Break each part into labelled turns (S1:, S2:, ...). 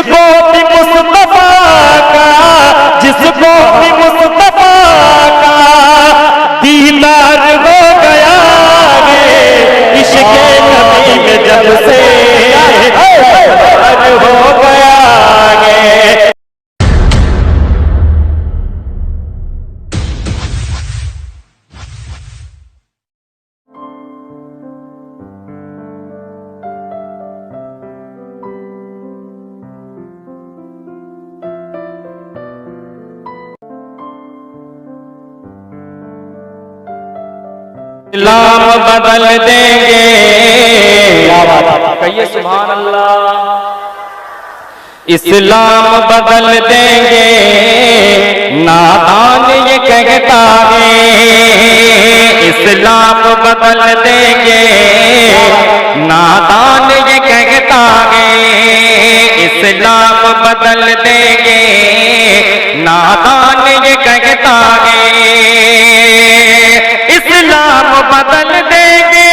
S1: जिसको भी मुस्तफा का, जिसको भी मुस्तफा का दीदार हो गया है, इश्क़ नबी में जब से दीदार हो गया है। इस्लाम बदल देंगे, कहिए सुभान अल्लाह। इस्लाम बदल देंगे, नादान ये कहता है। इस्लाम बदल देंगे, नादान ये कहता है। इस्लाम बदल देंगे, नादान ये कहता है। इस्लाम बदल देंगे,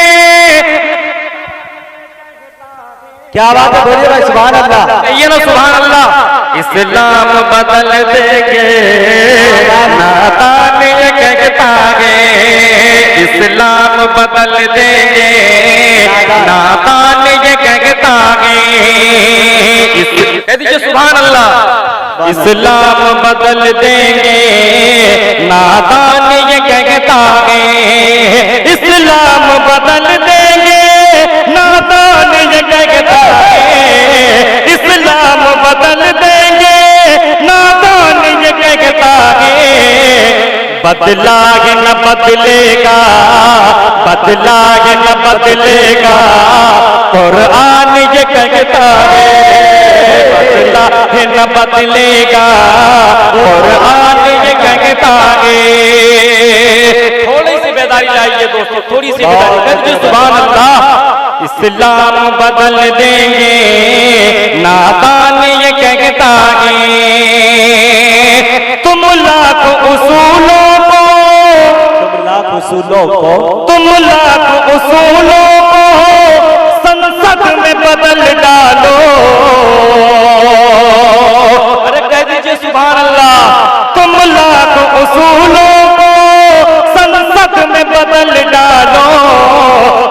S1: क्या बात है, बोलिए भाई सुभान अल्लाह, ये ना सुभान अल्लाह। इस्लाम बदल देंगे, नादान ये कहता है। इस्लाम बदल देंगे, नादान ये कहता है। कह दीजिए सुभान अल्लाह। इस्लाम बदल देंगे, नादान ये कहता है। इस्लाम बदल देंगे, नादान ये कहता है। इस्लाम बदल देंगे, नादान ये कहता है। बदला है न बदलेगा, बदला है न बदलेगा, कुरान ये कहता है। बदला है न बदलेगा, कुरान ये कहता है। थोड़ी सी बेदारी लाइए दोस्तों, थोड़ी सी बेदारी, सुभान अल्लाह। इस्लाम बदल देंगे, नादान ये कहता है। तुम लाख उसूलों को, तुम लाख उसूलों को, तुम लाख उसूलों को संसद में बदल डालो। अरे कह दीजिए सुभान अल्लाह। तुम लाख उसूलों को संसद में बदल डालो।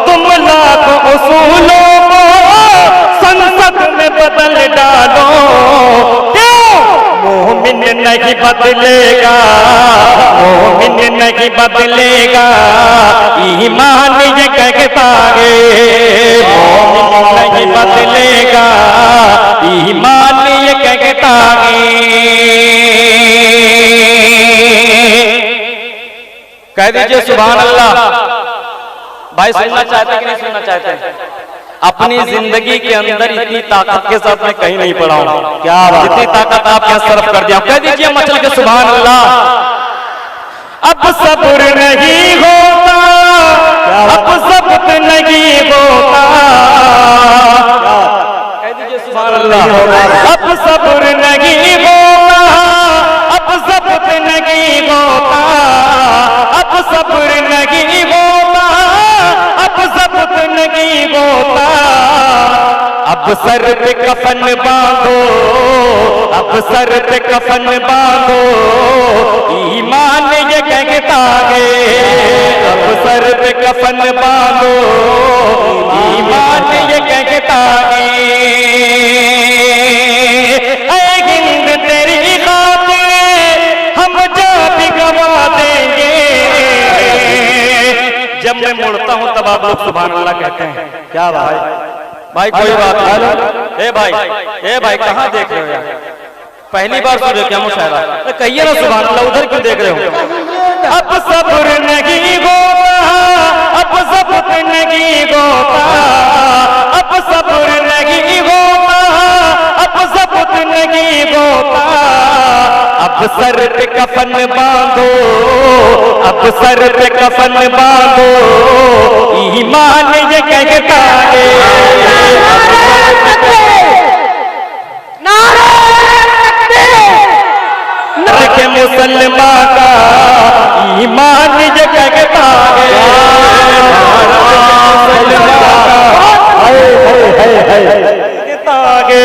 S1: तुम लाख उसूलों को संसद में बदल डालो। क्यों? मोमिन नहीं बदलेगा, मोमिन नहीं बदलेगा, ईमान ये कहता है। मोमिन नहीं बदलेगा, ईमान ये कहता है। कह दीजिए सुभान अल्लाह। भाई सुनना चाहते कि नहीं सुनना चाहते? अपनी जिंदगी के अंदर इतनी ताकत के साथ मैं कहीं नहीं पढ़ा हूं। क्या बात, इतनी ताकत आप यहाँ सर्व कर दिया। कह दीजिए मचल के सुभान अल्लाह। अब सब्र नहीं होता, अब सब्र नहीं होता, कह दीजिए सुभान अल्लाह। अब सब्र नहीं होता, अब सब्र नहीं होता, अब सब्र नहीं होता, अब सब्र नहीं होता। अब सर पे कफन बांधो, अब सर पे कफन बांधो, ईमान ये कहता है। अब सर पे कफन बांधो, ईमान ये कहता है। ऐ हिंद तेरी खातिर हम जान भी गवा देंगे। जब मैं मुड़ता हूं तब आप लोग सुभान अल्लाह कहते हैं। क्या भाई, भाई कोई बात नहीं। ए भाई कहाँ देख रहे हो यार? पहली बार सुन रहे हो क्या मुशायरा? तो कहिए ना सुभान अल्लाह, उधर क्यों देख रहे हो? अब सब्र नहीं होता, अब सब्र नहीं होता, अब सब्र नहीं होता, अब सब्र नहीं होता। अब सर पे कफन बांधो, अब सर पे कफन बांधो, ईमान ये कहता है। के मुसलमान का ईमान ये कहता है। मुसलमान का कहता है।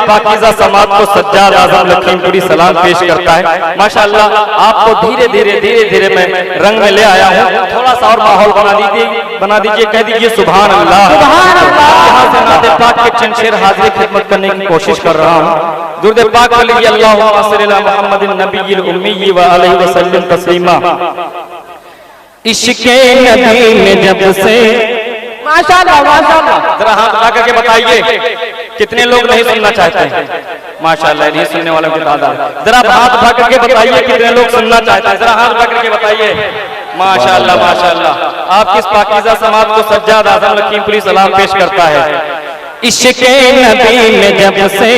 S1: पाकीज़ा समात को सज्जाद आज़म लखीमपुरी सलाम पेश करता है। माशाअल्लाह आपको धीरे धीरे मैं रंग में ले आया हूँ। थोड़ा सा और माहौल बना दीजिए, कह दीजिए सुभान अल्लाह। यहाँ से नाते पाक के चंद शेर हाजिर खिदमत करने की कोशिश कर रहा हूँ। दुरूद पाक पढ़िए, अल्लाहुम्मा सल्ली अला मुहम्मदिन नबिय्यिल उम्मी व अलैहि वसल्लम तस्लीमा। इश्क़े नबी में जब से
S2: माशाअल्लाह माशाअल्लाह,
S1: जरा हाथ उठा करके बताइए कितने लोग नहीं सुनना चाहते हैं। माशाअल्लाह, नहीं सुनने वालों की तादाद। जरा हाथ उठा करके बताइए कितने लोग सुनना चाहते हैं। जरा हाथ उठा करके बताइए। माशाअल्लाह माशाअल्लाह, आप किस पाकीज़ा समात को सज्जाद आज़म लखीमपुरी सलाम पेश करता है। इश्क़े नबी में जब से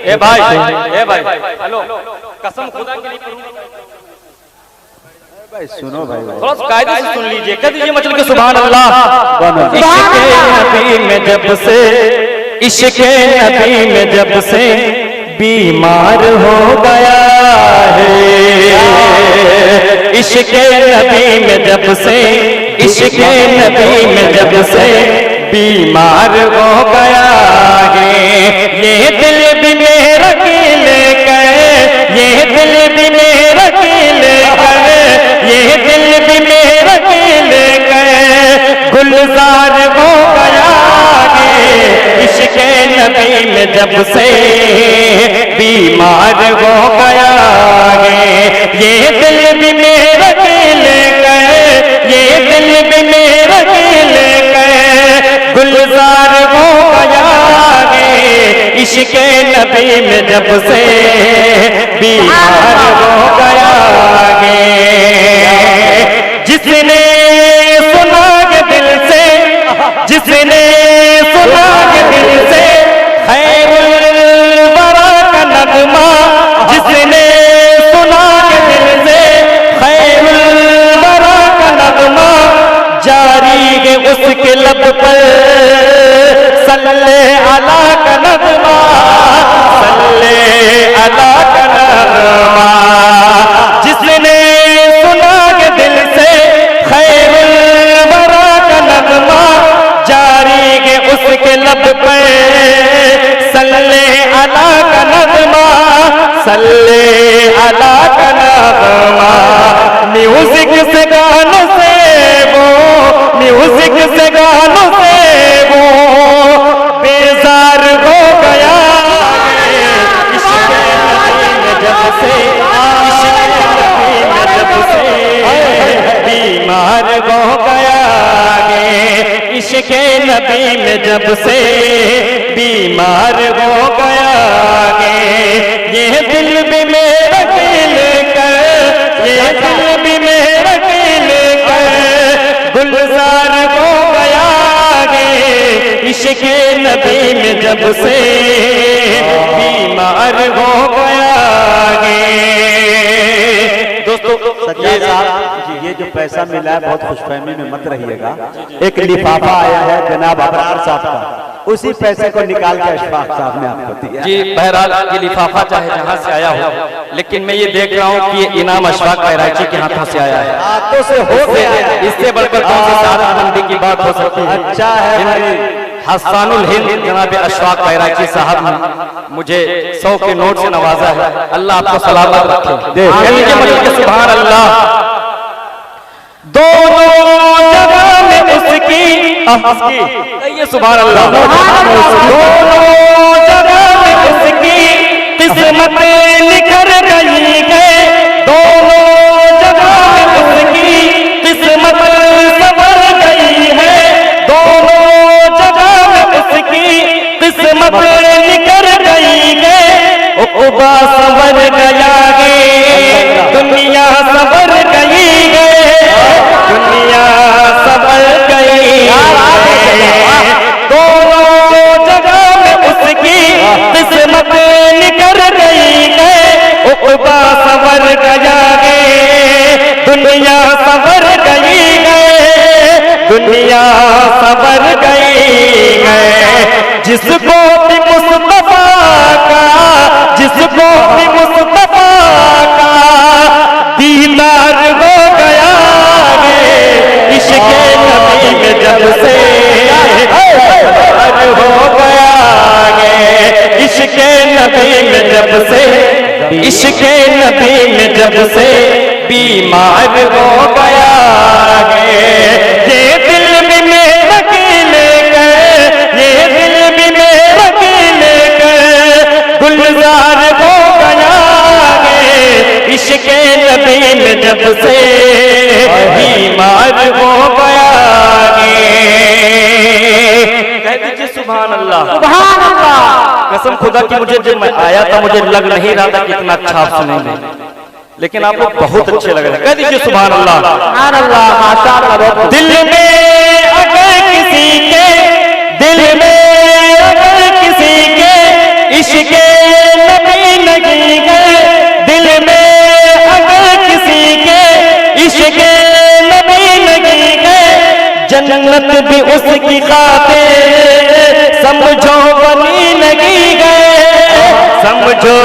S1: ए भाई हेलो, कसम खुदा की नहीं करूंगा
S3: भाई, सुनो भाई,
S1: थोड़ा सा कायदे से सुन लीजिए, कह दीजिए मतलब कि सुभान अल्लाह। इश्क़े नबी में जब से, इश्क़े नबी में जब से बीमार हो गया है। इश्क़े नबी में जब से, इश्क़े नबी में जब से बीमार हो गया है। ये दिल भी मेरा लेकर, ये दिल भी मेरा लेकर, ये दिल भी मेरा लेकर गुलजार हो गया है। इश्क़े नबी में जब से बीमार हो गया है। ये दिल भी मेरा लेकर, ये दिल भी मेरा लेकर गुलजार हो गया है। इश्क़े नबी में जब से बीमार हो गया है। जिसने सुना के दिल से, जिसने सुना के दिल से खैरुल वरा का नगमा, जिसने सुना के दिल से खैरुल वरा का नगमा, जारी है उसके लब पर सल्ले अला का नगमा, सल्ले अला का नगमा। जिसने सुना के दिल से खैरुल वरा का नगमा, जारी है उसके लब पे सल्ले अला का नगमा, सल्ले अला का नगमा। म्यूजिक से गानों से वो, म्यूजिक से गानों से वो बेजार हो गया है। इश्क़े नबी में जब से, इश्क़े नबी में जब से बीमार हो गया है। इश्क़े नबी में जब से बीमार हो गया है। ये दिल भी मेरा लेकर, ये दिल भी मेरा लेकर गुलजार हो गया है। इश्क़े नबी में जब से बीमार हो गया है। दोस्तों
S3: सज्जाद साहब, ये जो पैसा मिला है बहुत खुशफहमी में मत रहिएगा। एक लिफाफा आया है जनाब अबरार साहब का, उसी पैसे को निकाल के अशफाक साहब ने आपको दिया।
S1: जी बहरहाल ये लिफाफा चाहे जहाँ से आया हो, लेकिन मैं ये देख रहा हूँ कि ये इनाम अशफाक बैरागी के हाथों से आया है।
S3: हाथों से हो गया है।
S1: इससे बढ़कर कौन सी सादतमंदी की बात हो सकती है।
S3: अच्छा है भाई।
S1: हसानुल हिंद जनाब अशफाक बैरागी साहब ने मुझे 100 के नोट से नवाजा है। अल्लाह आपको सलामत रखे। सुभान अल्लाह। दोनों जगह में उसकी ये सुभान अल्लाह। दोनों जगह में उसकी किस्मत निखर गई है। दोनों जगह में उसकी किस्मत संवर गई है। दोनों जगह में उसकी किस्मत निखर गई है। उबा संवर गया है, दुनिया संवर गई है, दुनिया संवर गई है। दोनों जगह में उसकी किस्मत निकल गई है। उबा जब से बीमार हो गया है। ये दिल भी मेरा लेकर, ये दिल भी मेरा लेकर गुलजार हो गया है। इश्क़ नबी में जब से बीमार हो गया है। कह दीजिए सुभान अल्लाह।
S2: सुभान अल्लाह।
S1: कसम खुदा की मुझे जब मैं आया था मुझे लग नहीं रहा था कि इतना अच्छा आप सुनेंगे, लेकिन आपको बहुत अच्छे लग रहे हैं। कह दीजिए सुभान अल्लाह।
S2: सुभान अल्लाह, माशाअल्लाह।
S1: दिल में अगर किसी के, दिल में अगर किसी के इश्क़ नबी लगी है, दिल में अगर किसी के इश्क़ नबी लगी है, जन्नत भी उसकी खातिर समझो बनी लगी है, समझो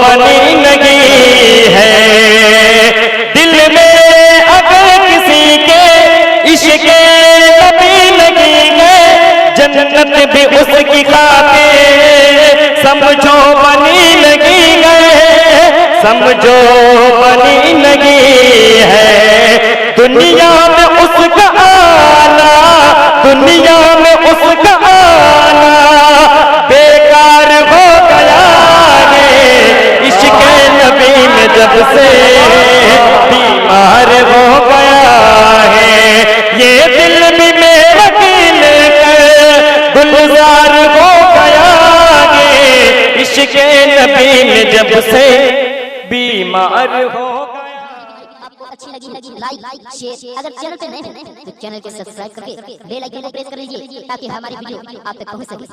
S1: बनी लगी है। दिल में अगर किसी के इश्क़ नबी लगी है, जन्नत भी उसकी खातिर समझो बनी लगी है, समझो बनी लगी है। दुनिया में उसका आना, दुनिया में उसका आना बेकार हो गया है। इश्क़ नबी में जब से बीमार हो गया है। ये दिल भी मेरा लेकर गुलजार हो गया है। इश्क़ नबी में जब से बीमार हो गया।
S4: आपको अच्छी लगी लाइक शेयर, अगर चैनल पे नए हैं तो चैनल को सब्सक्राइब करके बेल आइकन को प्रेस कर लीजिए ताकि हमारी वीडियो आप तक पहुंच सके।